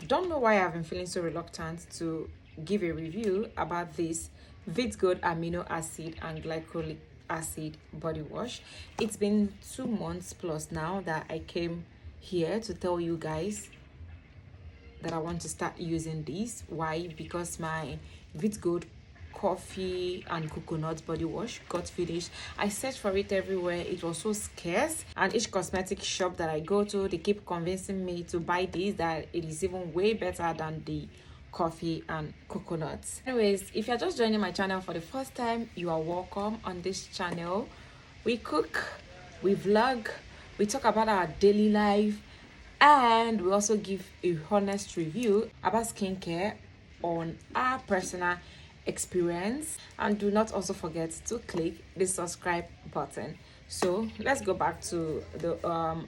Don't know why I've been feeling so reluctant to give a review about this Veet amino acid and glycolic acid body wash. It's been 2 months plus now that I came here to tell you guys that I want to start using this. Why? Because my Veet coffee and coconut body wash got finished. I searched for it everywhere. It was so scarce, and each cosmetic shop that I go to, they keep convincing me to buy this, that it is even way better than the coffee and coconuts. Anyways, if you're just joining my channel for the first time, you are welcome. On this channel we cook, we vlog, we talk about our daily life, and we also give a honest review about skincare on our personal experience. And do not also forget to click the subscribe button. So let's go back to the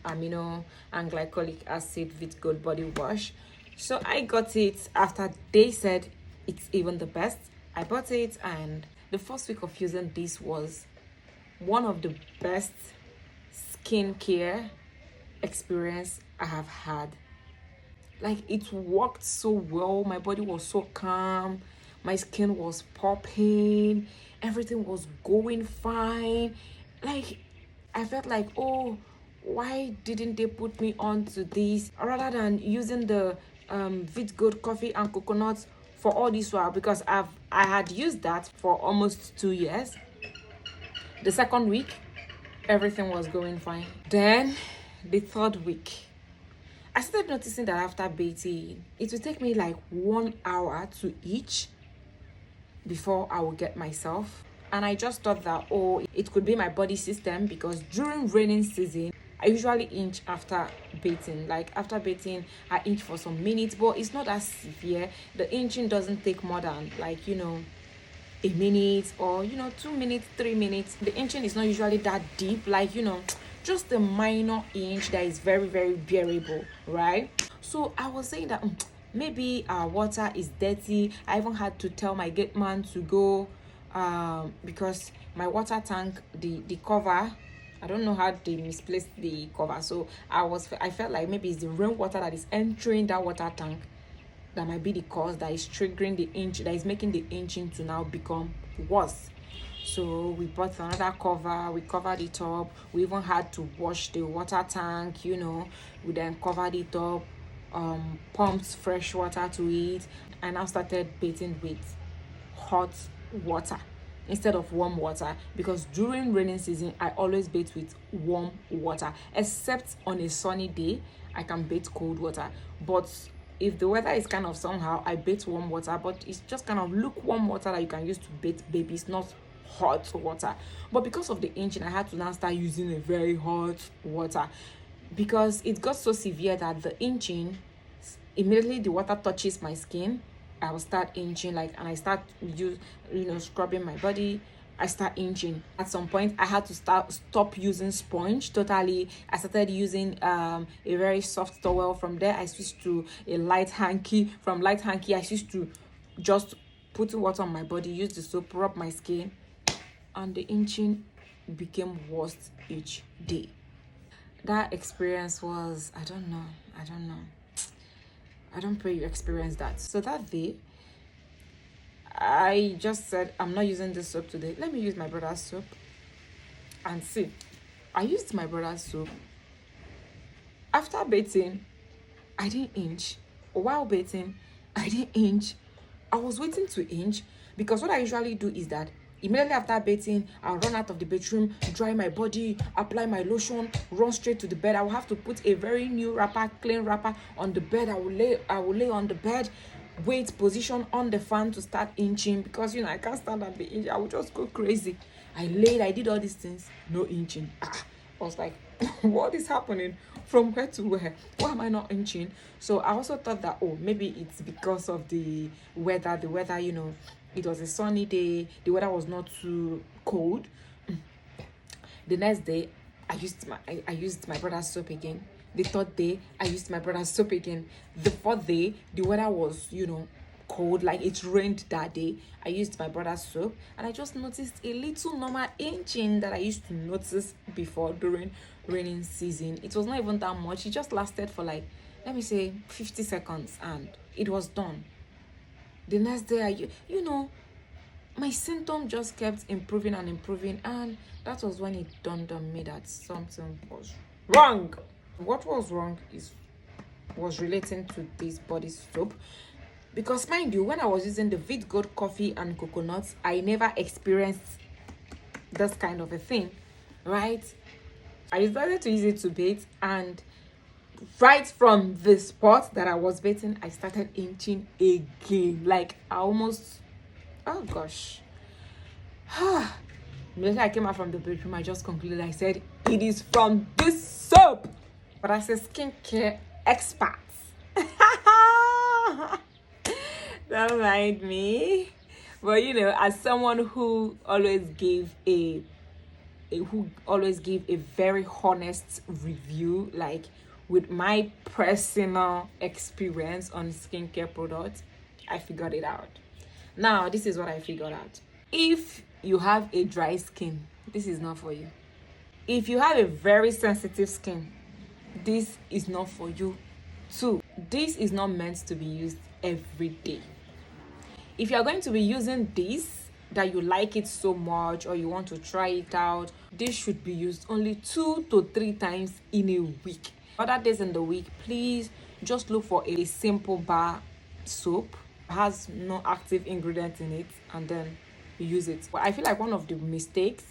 amino and glycolic acid Veet Gold body wash. So I got it after they said it's even the best. I bought it, and the first week of using this was one of the best skincare experience I have had. Like, it worked so well. My body was so calm, my skin was popping, everything was going fine. Like, I felt like, oh, why didn't they put me on to this rather than using the Veet Gold coffee and coconuts for all this while? Because I had used that for almost 2 years. The second week, everything was going fine. Then the third week, I started noticing that after bathing, it would take me like 1 hour to itch before I would get myself. And I just thought that, oh, it could be my body system, because during raining season, I usually itch after bathing. Like, after bathing, I itch for some minutes, but it's not as severe. The itching doesn't take more than, like, a minute, or 2 minutes, 3 minutes. The itching is not usually that deep, like, just a minor inch that is very, very bearable, right? So I was saying that maybe our water is dirty. I even had to tell my gate man to go because my water tank, the cover, I don't know how they misplaced the cover. So I felt like maybe it's the rainwater that is entering that water tank that might be the cause that is triggering the inch, that is making the inching to now become worse. So we bought another cover, we covered it up. We even had to wash the water tank, we then covered it up, pumped fresh water to it, and now started bathing with hot water instead of warm water, because during raining season I always bathe with warm water, except on a sunny day I can bathe cold water. But if the weather is kind of somehow, I bathe warm water, but it's just kind of lukewarm water that you can use to bathe babies, not hot water. But because of the itching, I had to now start using a very hot water, because it got so severe that the itching, immediately the water touches my skin, I will start itching, like, and I start scrubbing my body, I start itching. At some point I had to stop using sponge totally. I started using a very soft towel. From there I switched to a light hanky. From light hanky I switched to just putting water on my body, use the soap, rub my skin, and the itching became worse each day. That experience was, I don't know. I don't pray you experience that. So that day I just said, I'm not using this soap today. Let me use my brother's soap. And see, I used my brother's soap. After bathing, I didn't itch. While bathing, I didn't itch. I was waiting to itch, because what I usually do is that immediately after bathing, I'll run out of the bedroom, dry my body, apply my lotion, run straight to the bed. I will have to put a very new wrapper, clean wrapper on the bed. I will lay on the bed, wait, position on the fan to start itching, because I can't stand at the itch. I will just go crazy. I did all these things, no itching. I was like, what is happening? From where to where? Why am I not itching? So I also thought that, oh, maybe it's because of the weather. The weather, it was a sunny day, the weather was not too cold. The next day I used my brother's soap again. The third day I used my brother's soap again. The fourth day the weather was cold, like it rained that day. I used my brother's soap, and I just noticed a little normal itching that I used to notice before during raining season. It was not even that much. It just lasted for like let me say 50 seconds, and it was done. The next day, you know, my symptom just kept improving and improving, and that was when it dawned on me that something was wrong. What was wrong was relating to this body soap, because mind you, when I was using the Veet Gold coffee and coconuts, I never experienced this kind of a thing, right? I started to use it to bathe, and right from the spot that I was bathing, I started inching again. Like I almost, oh gosh. Immediately I came out from the bedroom, I just concluded, I said, it is from this soap. But as a skincare expert, don't mind me. But you know, as someone who always gave a very honest review, like with my personal experience on skincare products, I figured it out. Now, this is what I figured out. If you have a dry skin, this is not for you. If you have a very sensitive skin, this is not for you too. This is not meant to be used every day. If you are going to be using this, that you like it so much or you want to try it out, this should be used only 2 to 3 times in a week. Other days in the week, please just look for a simple bar soap, has no active ingredients in it, and then use it. But I feel like one of the mistakes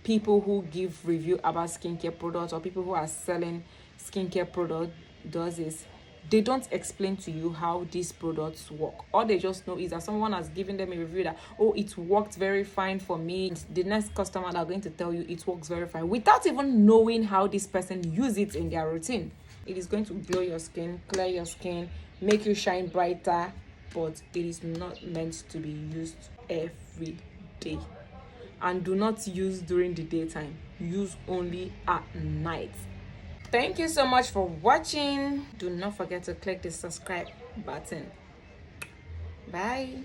people who give review about skincare products or people who are selling skincare products does is they don't explain to you how these products work. All they just know is that someone has given them a review that, oh, it worked very fine for me. The next customer are going to tell you it works very fine without even knowing how this person uses it in their routine. It is going to glow your skin, clear your skin, make you shine brighter, but it is not meant to be used every day. And do not use during the daytime. Use only at night. Thank you so much for watching. Do not forget to click the subscribe button. Bye.